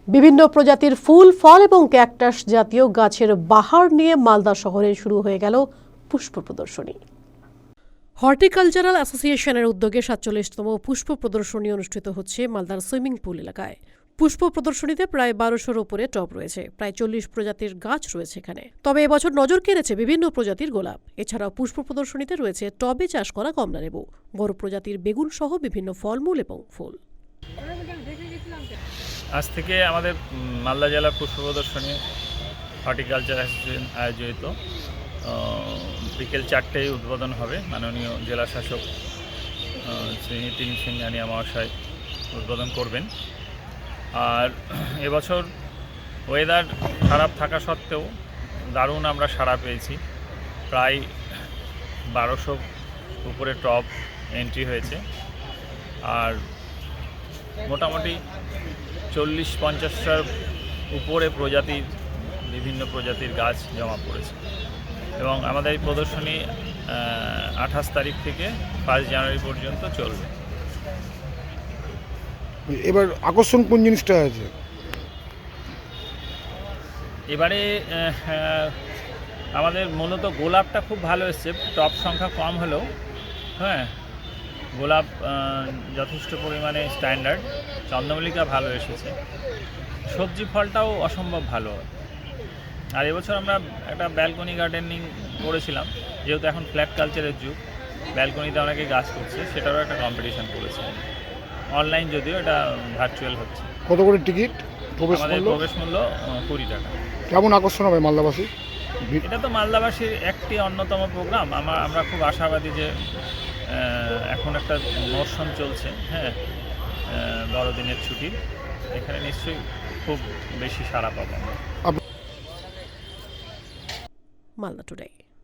বিভিন্ন প্রজাতির ফুল, ফল এবং ক্যাকটাস জাতীয় গাছের বাহার নিয়ে মালদা শহরে শুরু হয়ে গেল পুষ্প প্রদর্শনী। হর্টিকালচারাল অ্যাসোসিয়েশনের উদ্যোগে ৪৭তম পুষ্প প্রদর্শনী অনুষ্ঠিত হচ্ছে মালদার সুইমিং পুল এলাকায়। পুষ্প প্রদর্শনীতে প্রায় ১২০০-র উপরে টব রয়েছে, প্রায় ৪০ প্রজাতির গাছ রয়েছে এখানে। তবে এবছর নজর কেড়েছে বিভিন্ন প্রজাতির গোলাপ। এছাড়াও পুষ্প প্রদর্শনীতে রয়েছে টবে চাষ করা কমলালেবু, বড় প্রজাতির বেগুন সহ বিভিন্ন ফলমূল এবং ফুল। আজ থেকে আমাদের মালদা জেলা পুষ্প প্রদর্শনী হর্টিকালচার অ্যাসোসিয়েশন আয়োজিত বিকেল ৪টায় উদ্বোধন হবে। মাননীয় জেলা শাসক শ্রী নিতিন সিংহানিয়া মহাশয় উদ্বোধন করবেন। আর এবছর ওয়েদার খারাপ থাকা সত্ত্বেও দারুণ আমরা সাড়া পেয়েছি। প্রায় ১২০০ উপরে টপ এন্ট্রি হয়েছে, আর মোটামুটি ৪০-৫০টার উপরে বিভিন্ন প্রজাতির গাছ জমা পড়েছে। এবং আমাদের এই প্রদর্শনী ২৮ তারিখ থেকে ৫ জানুয়ারি পর্যন্ত চলবে। এবার আকর্ষণ কোন জিনিসটা আছে? এবারে আমাদের মূলত গোলাপটা খুব ভালো এসছে, টপ সংখ্যা কম হলেও হ্যাঁ গোলাপ যথেষ্ট পরিমাণে স্ট্যান্ডার্ড। চন্দ্রমল্লিকা ভালো এসেছে, সবজি ফলটাও অসম্ভব ভালো। আর এবছর আমরা একটা ব্যালকনি গার্ডেনিং করেছিলাম, যেহেতু এখন ফ্ল্যাট কালচারের যুগ, ব্যালকনিতে অনেকে গাছ করছে, সেটারও একটা কম্পিটিশন করেছে অনলাইন, যদিও এটা ভার্চুয়াল হচ্ছে। কত করে টিকিট? আমাদের প্রবেশ মূল্য ২০ টাকা। কেমন আকর্ষণ হবে মালদাবাসী? এটা তো মালদাবাসীর একটি অন্যতম প্রোগ্রাম। আমরা খুব আশাবাদী যে এখন একটা মরশুম চলছে, হ্যাঁ বড়দিনের ছুটি, এখানে নিশ্চয়ই খুব বেশি সাড়া পাবো। মালদা টুডে।